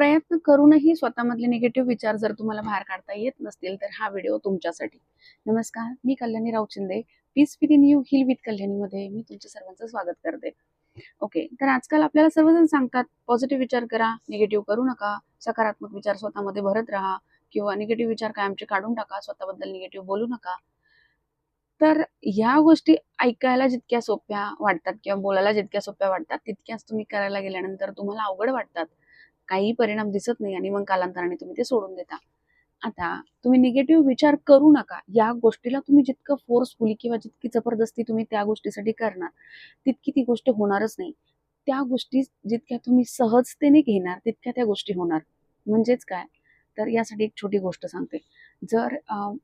प्रयत्न करूनही स्वतःमधले निगेटिव्ह विचार जर तुम्हाला बाहेर काढता येत नसतील तर हा व्हिडिओ तुमच्यासाठी. नमस्कार, मी Kalyani Raochinde. Peace within you heal with कल्याणीमध्ये मी तुमच्या सर्वांचं स्वागत करते. ओके, तर आजकाल आपल्याला सर्वजण सांगतात पॉझिटिव्ह विचार करा, निगेटिव्ह करू नका, सकारात्मक विचार स्वतःमध्ये भरत राहा किंवा निगेटिव्ह विचार कायमचे काढून टाका, स्वतःबद्दल निगेटिव्ह बोलू नका. तर ह्या गोष्टी ऐकायला जितक्या सोप्या वाटतात किंवा बोलायला जितक्या सोप्या वाटतात तितक्याच तुम्ही करायला गेल्यानंतर तुम्हाला अवघड वाटतात. काही परिणाम दिसत नाही आणि मग कालांतराने तुम्ही ते सोडून देता. आता तुम्ही निगेटिव्ह विचार करू नका या गोष्टीला तुम्ही जितकं फोर्सफुली किंवा जितकी जबरदस्ती तुम्ही त्या गोष्टीसाठी करणार तितकी ती गोष्ट होणारच नाही. त्या गोष्टी जितक्या तुम्ही सहजतेने घेणार तितक्या त्या गोष्टी होणार. म्हणजेच काय, तर यासाठी एक छोटी गोष्ट सांगते. जर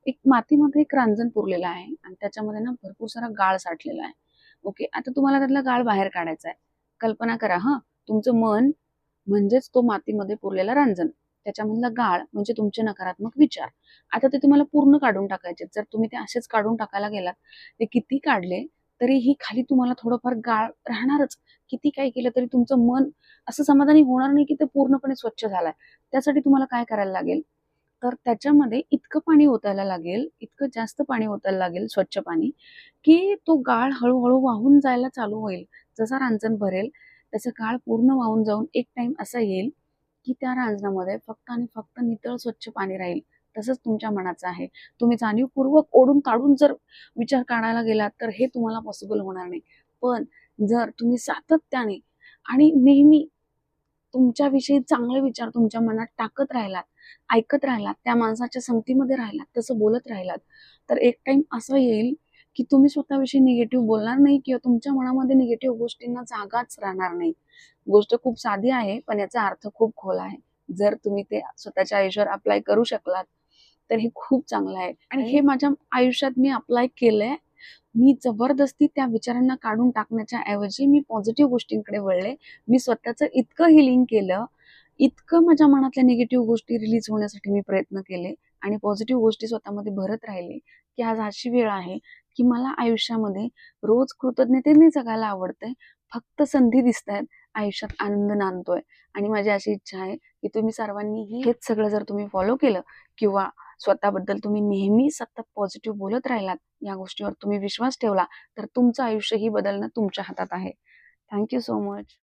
एक मातीमध्ये एक रांजण पुरलेलं आहे आणि त्याच्यामध्ये ना भरपूर सारा गाळ साठलेला आहे. ओके, आता तुम्हाला त्यातला गाळ बाहेर काढायचा आहे. कल्पना करा, तुमचं मन म्हणजेच तो मातीमध्ये पुरलेला रांजण, त्याच्यामधला गाळ म्हणजे तुमचे नकारात्मक विचार. आता ते तुम्हाला पूर्ण काढून टाकायचे. जर तुम्ही ते असेच काढून टाकायला गेलात, ते किती काढले तरीही खाली तुम्हाला थोडंफार गाळ राहणारच. किती काय केलं तरी तुमचं मन असं समाधानी होणार नाही की ते पूर्णपणे स्वच्छ झालाय. त्यासाठी तुम्हाला काय करायला लागेल, तर त्याच्यामध्ये इतकं पाणी ओतायला लागेल, इतकं जास्त पाणी ओतायला लागेल, स्वच्छ पाणी, की तो गाळ हळूहळू वाहून जायला चालू होईल. जसा रांजण भरेल त्याचा गाळ पूर्ण वाहून जाऊन एक टाइम असा येईल की त्या रांजणामध्ये फक्त आणि फक्त नितळ स्वच्छ पाणी राहील. तसंच तुमच्या मनाचं आहे. तुम्ही जाणीवपूर्वक ओढून ताडून जर विचार काढायला गेलात तर हे तुम्हाला पॉसिबल होणार नाही. पण जर तुम्ही सातत्याने आणि नेहमी तुमच्याविषयी चांगले विचार तुमच्या मनात टाकत राहिलात, ऐकत राहिलात, त्या माणसाच्या संगतीमध्ये राहिलात, तसं बोलत राहिलात, तर एक टाइम असं येईल की तुम्ही स्वतःविषयी निगेटिव्ह बोलणार नाही किंवा तुमच्या मनामध्ये निगेटिव्ह गोष्टींना जागाच राहणार नाही. गोष्ट खूप साधी आहे, पण याचा अर्थ खूप खोल आहे. जर तुम्ही ते स्वतःच्या आयुष्यावर अप्लाय करू शकलात, तर हे खूप चांगलं आहे. आणि हे माझ्या आयुष्यात मी अप्लाय केलंय. मी जबरदस्ती त्या विचारांना काढून टाकण्याच्या ऐवजी मी पॉझिटिव्ह गोष्टींकडे वळले. मी स्वतःचं इतकं हिलिंग केलं, इतकं माझ्या मनातल्या निगेटिव्ह गोष्टी रिलीज होण्यासाठी मी प्रयत्न केले आणि पॉझिटिव्ह गोष्टी स्वतःमध्ये भरत राहिले, की आज अशी वेळ आहे की मला आयुष्यामध्ये रोज कृतज्ञतेने जगायला आवडतंय. फक्त संधी दिसतायत, आयुष्यात आनंद नांदतोय. आणि माझी अशी इच्छा आहे की तुम्ही सर्वांनीही हेच सगळं जर तुम्ही फॉलो केलं किंवा स्वतःबद्दल तुम्ही नेहमी सतत पॉझिटिव्ह बोलत राहिलात, या गोष्टीवर तुम्ही विश्वास ठेवला, तर तुमचं आयुष्यही बदलणं तुमच्या हातात आहे. Thank you so much.